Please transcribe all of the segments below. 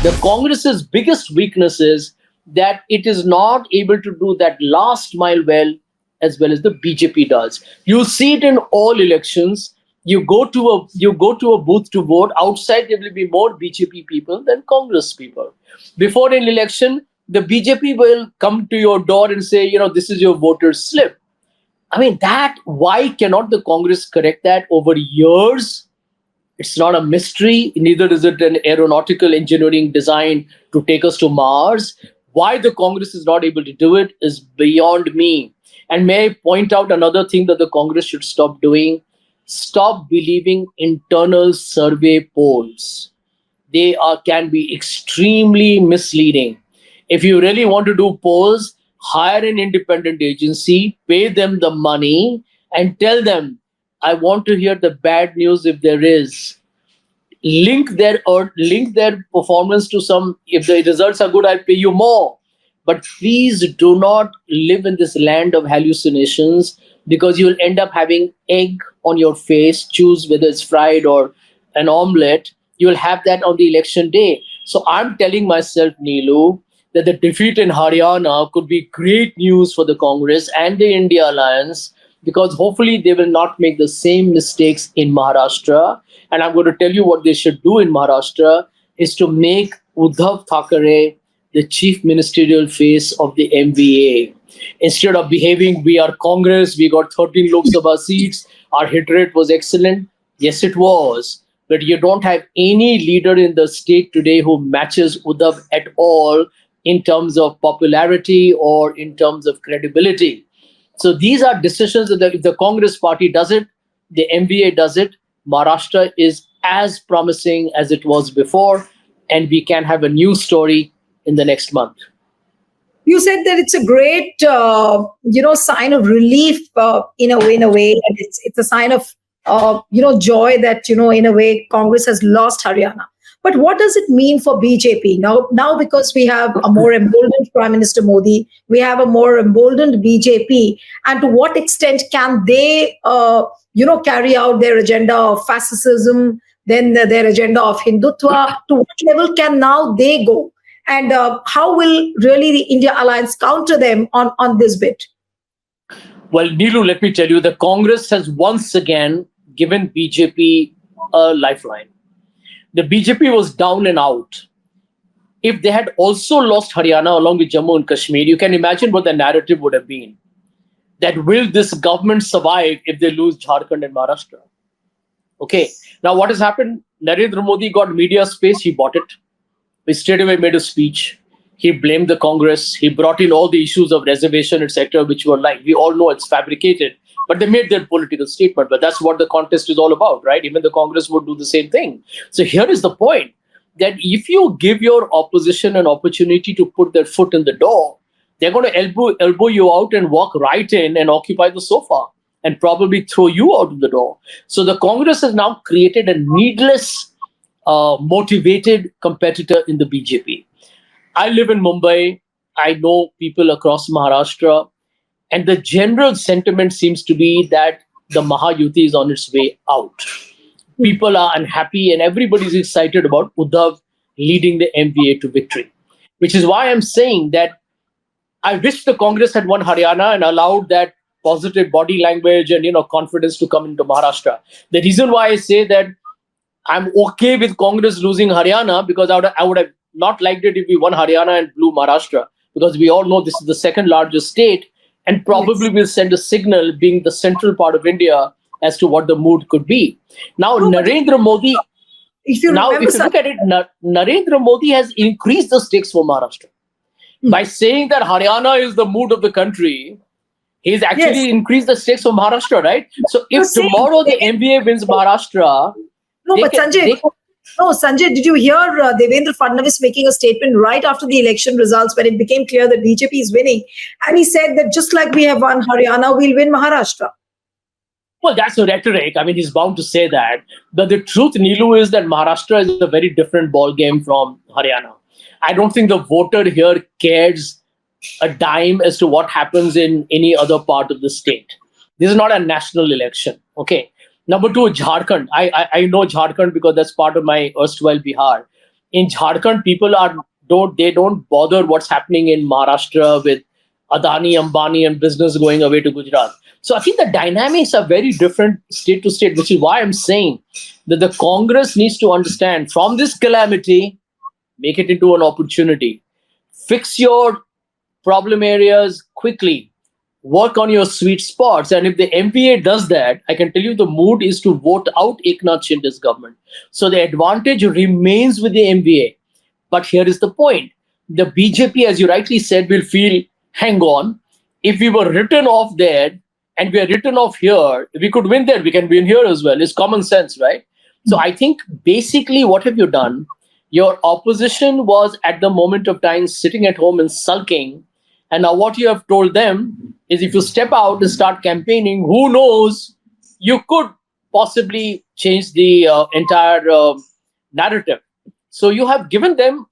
The Congress's biggest weakness is that it is not able to do that last mile well as the BJP does. You see it in all elections. You go to a booth to vote. Outside there will be more BJP people than Congress people. Before an election, the BJP will come to your door and say, this is your voter's slip. I mean, that why cannot the Congress correct that over years? It's not a mystery, neither is it an aeronautical engineering design to take us to Mars. Why the Congress is not able to do it is beyond me. And may I point out another thing that the Congress should stop doing? Stop believing internal survey polls. They can be extremely misleading. If you really want to do polls, hire an independent agency, pay them the money, and tell them, I want to hear the bad news if there is. Link their performance to some. If the results are good, I'll pay you more. But please do not live in this land of hallucinations, because you'll end up having egg on your face. Choose whether it's fried or an omelette. You'll have that on the election day. So I'm telling myself, Neelu, that the defeat in Haryana could be great news for the Congress and the India Alliance, because hopefully they will not make the same mistakes in Maharashtra. And I'm going to tell you what they should do in Maharashtra is to make Uddhav Thackeray the chief ministerial face of the MVA. Instead of behaving, we are Congress, we got 13 Lok Sabha seats, our hit rate was excellent. Yes, it was. But you don't have any leader in the state today who matches Uddhav at all in terms of popularity or in terms of credibility. So these are decisions that if the Congress party does it, the MVA does it, Maharashtra is as promising as it was before, and we can have a new story in the next month. You said that it's a great, sign of relief in a way, and it's a sign of, joy that in a way Congress has lost Haryana. But what does it mean for BJP now? Because we have a more emboldened Prime Minister Modi, we have a more emboldened BJP, and to what extent can they, carry out their agenda of fascism, then their agenda of Hindutva? To what level can now they go? And how will really the India Alliance counter them on this bit? Well, Neelu, let me tell you, the Congress has once again given BJP a lifeline. The BJP was down and out. If they had also lost Haryana along with Jammu and Kashmir, you can imagine what the narrative would have been. That will this government survive if they lose Jharkhand and Maharashtra? Okay. Now what has happened? Narendra Modi got media space, he bought it. He straight away made a speech. He blamed the Congress. He brought in all the issues of reservation, etc., which were like, we all know it's fabricated. But they made their political statement. But that's what the contest is all about, right? Even the Congress would do the same thing. So here is the point, that if you give your opposition an opportunity to put their foot in the door, they're going to elbow you out and walk right in and occupy the sofa and probably throw you out of the door. So the Congress has now created a needless, motivated competitor in the BJP. I live in Mumbai. I know people across Maharashtra. And the general sentiment seems to be that the Mahayuti is on its way out. People are unhappy and everybody's excited about Uddhav leading the MVA to victory. Which is why I'm saying that I wish the Congress had won Haryana and allowed that positive body language and confidence to come into Maharashtra. The reason why I say that I'm okay with Congress losing Haryana, because I would have not liked it if we won Haryana and blew Maharashtra, because we all know this is the second largest state and probably will send a signal, being the central part of India, as to what the mood could be. Now, Narendra Modi, if you look at it, Narendra Modi has increased the stakes for Maharashtra. By saying that Haryana is the mood of the country, he's actually increased the stakes for Maharashtra, right? So if tomorrow the MVA wins Maharashtra, Sanjay, did you hear Devendra Fadnavis making a statement right after the election results when it became clear that BJP is winning? And he said that just like we have won Haryana, we'll win Maharashtra. Well, that's a rhetoric. I mean, he's bound to say that. But the truth, Neelu, is that Maharashtra is a very different ballgame from Haryana. I don't think the voter here cares a dime as to what happens in any other part of the state. This is not a national election. Okay. Number two, Jharkhand. I know Jharkhand because that's part of my erstwhile Bihar. In Jharkhand, people are don't bother what's happening in Maharashtra with Adani, Ambani, and business going away to Gujarat. So I think the dynamics are very different state to state, which is why I'm saying that the Congress needs to understand from this calamity, make it into an opportunity. Fix your problem areas quickly. Work on your sweet spots. And if the MPA does that, I can tell you the mood is to vote out Eknath Shinde's government. So the advantage remains with the MPA. But here is the point. The BJP, as you rightly said, will feel, hang on, if we were written off there and we are written off here, we could win there, we can win here as well. It's common sense, right? So I think basically what have you done? Your opposition was at the moment of time sitting at home and sulking. And now what you have told them is if you step out and start campaigning, who knows, you could possibly change the entire narrative. So you have given them,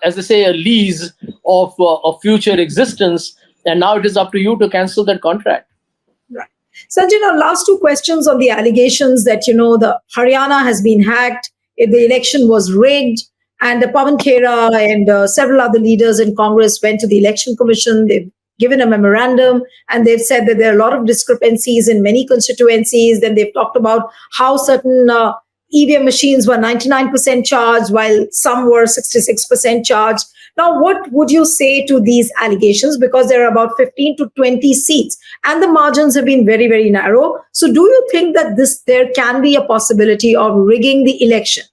as they say, a lease of a future existence, and now it is up to you to cancel that contract. Right. Sanjay, now last two questions on the allegations that, the Haryana has been hacked, the election was rigged, and the Pawan Khera and several other leaders in Congress went to the Election Commission. They've given a memorandum and they've said that there are a lot of discrepancies in many constituencies. Then they've talked about how certain EVM machines were 99% charged while some were 66% charged. Now, what would you say to these allegations? Because there are about 15 to 20 seats and the margins have been very, very narrow. So do you think that there can be a possibility of rigging the election?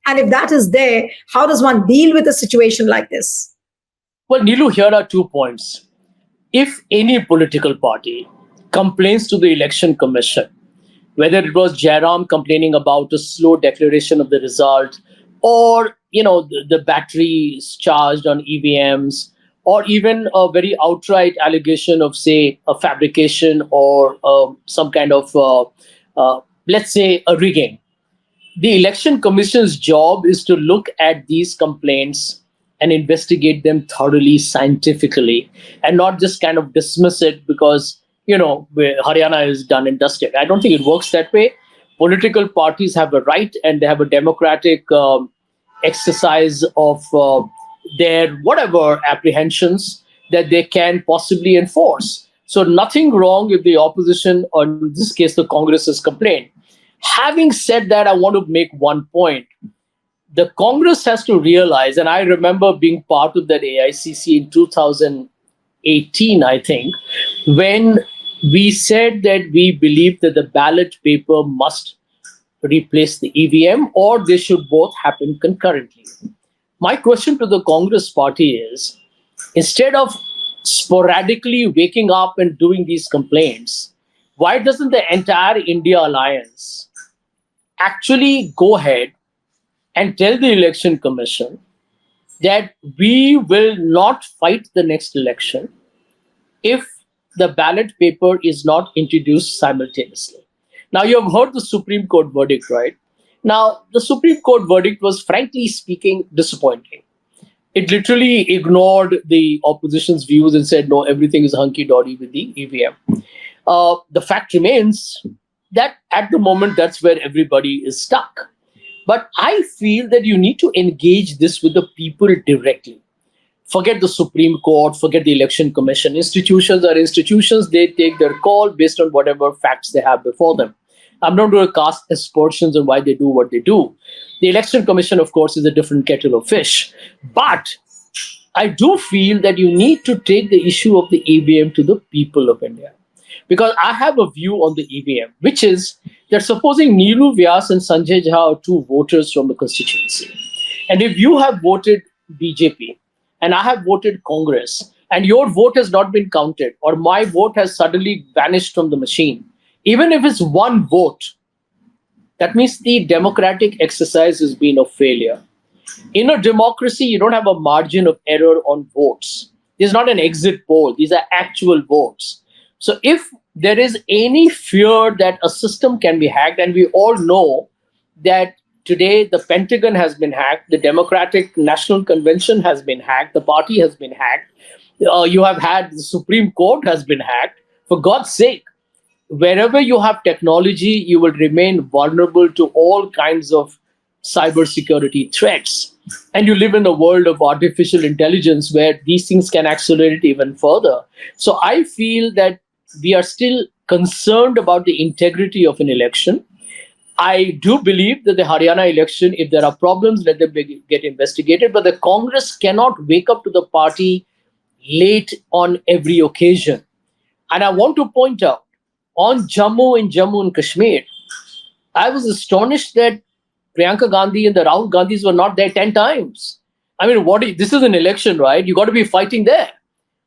And if that is there, how does one deal with a situation like this? Well, Neelu, here are 2 points. If any political party complains to the Election Commission, whether it was Jairam complaining about a slow declaration of the result, or the batteries charged on EVMs, or even a very outright allegation of, say, a fabrication or some kind of, let's say, a rigging. The Election Commission's job is to look at these complaints and investigate them thoroughly, scientifically, and not just kind of dismiss it because, Haryana is done and dusted. I don't think it works that way. Political parties have a right and they have a democratic exercise of their whatever apprehensions that they can possibly enforce. So nothing wrong if the opposition, or in this case, the Congress, has complained. Having said that, I want to make one point. The Congress has to realize, and I remember being part of that AICC in 2018, I think, when we said that we believe that the ballot paper must replace the EVM or they should both happen concurrently. My question to the Congress party is, instead of sporadically waking up and doing these complaints, why doesn't the entire India alliance actually go ahead and tell the Election Commission that we will not fight the next election if the ballot paper is not introduced simultaneously? Now, you have heard the Supreme Court verdict, right? Now, the Supreme Court verdict was, frankly speaking, disappointing. It literally ignored the opposition's views and said, no, everything is hunky-dory with the EVM. The fact remains that at the moment, that's where everybody is stuck. But I feel that you need to engage this with the people directly. Forget the Supreme Court, forget the Election Commission. Institutions are institutions. They take their call based on whatever facts they have before them. I'm not going to cast aspersions on why they do what they do. The Election Commission, of course, is a different kettle of fish. But I do feel that you need to take the issue of the EVM to the people of India. Because I have a view on the EVM, which is that supposing Neelu Vyas and Sanjay Jha are two voters from the constituency, and if you have voted BJP and I have voted Congress, and your vote has not been counted, or my vote has suddenly vanished from the machine, even if it's one vote, that means the democratic exercise has been a failure. In a democracy, you don't have a margin of error on votes. There's not an exit poll. These are actual votes. So if there is any fear that a system can be hacked, and we all know that today the Pentagon has been hacked, the Democratic National Convention has been hacked, the party has been hacked, you have had the Supreme Court has been hacked. For God's sake, wherever you have technology, you will remain vulnerable to all kinds of cybersecurity threats. And you live in a world of artificial intelligence where these things can accelerate even further. So I feel that we are still concerned about the integrity of an election. I do believe that the Haryana election, if there are problems, let them get investigated. But the Congress cannot wake up to the party late on every occasion. And I want to point out on Jammu and Kashmir, I was astonished that Priyanka Gandhi and the Rahul Gandhis were not there 10 times. I mean, this is an election, right? You got to be fighting there.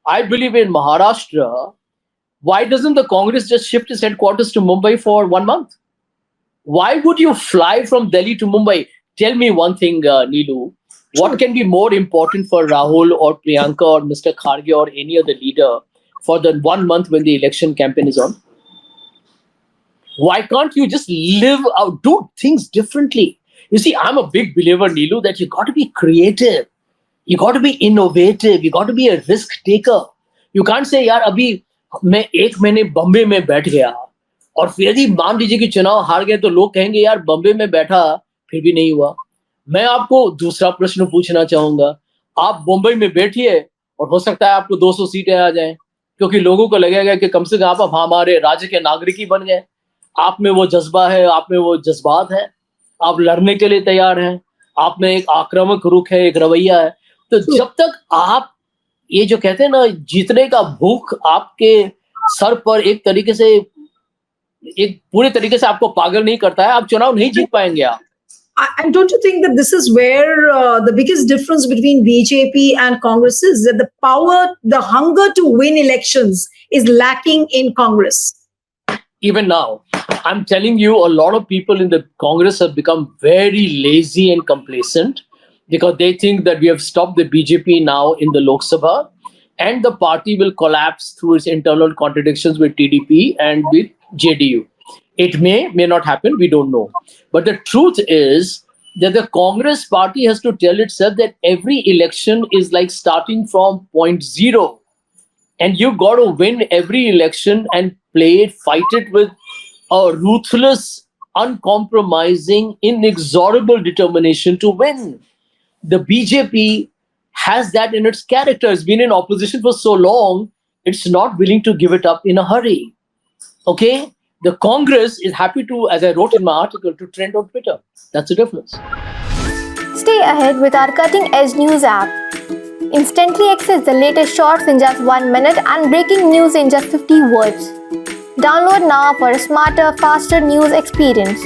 I believe in Maharashtra. Why doesn't the Congress just shift its headquarters to Mumbai for 1 month? Why would you fly from Delhi to Mumbai? Tell me one thing, Neelu. What can be more important for Rahul or Priyanka or Mr. Kharge or any other leader for the 1 month when the election campaign is on? Why can't you just live out, do things differently? You see, I'm a big believer, Neelu, that you got to be creative. You got to be innovative. You got to be a risk taker. You can't say, यार अभी मैं 1 महीने बॉम्बे में बैठ गया और फिर यदि मान लीजिए कि चुनाव हार गए तो लोग कहेंगे यार बॉम्बे में बैठा फिर भी नहीं हुआ. मैं आपको दूसरा प्रश्न पूछना चाहूंगा. आप मुंबई में बैठिए और हो सकता है आपको 200 सीटें आ जाएं क्योंकि लोगों को लगेगा कि कम से कम आप हमारे राज्य के नागरिक ही बन गए. आप में वो जज्बा है, आप में वो जज्बात है, आप लड़ने के लिए तैयार हैं, आप में एक आक्रामक रुख है, एक रवैया है. तो जब तक आप ये जो कहते हैं ना जीतने का भूख आपके सर पर एक तरीके से एक पूरे तरीके से आपको पागल नहीं करता है, आप चुनाव नहीं जीत पाएंगे आप. And don't you think that this is where the biggest difference between BJP and Congress is that the power, the hunger to win elections is lacking in Congress? Even now, I'm telling you, a lot of people in the Congress have become very lazy and complacent because they think that we have stopped the BJP now in the Lok Sabha and the party will collapse through its internal contradictions with TDP and with JDU. It may not happen, we don't know. But the truth is that the Congress party has to tell itself that every election is like starting from point zero. And you've got to win every election and play it, fight it with a ruthless, uncompromising, inexorable determination to win. The BJP has that in its character. It's been in opposition for so long, it's not willing to give it up in a hurry. Okay? The Congress is happy to, as I wrote in my article, to trend on Twitter. That's the difference. Stay ahead with our cutting edge news app. Instantly access the latest shorts in just 1 minute and breaking news in just 50 words. Download now for a smarter, faster news experience.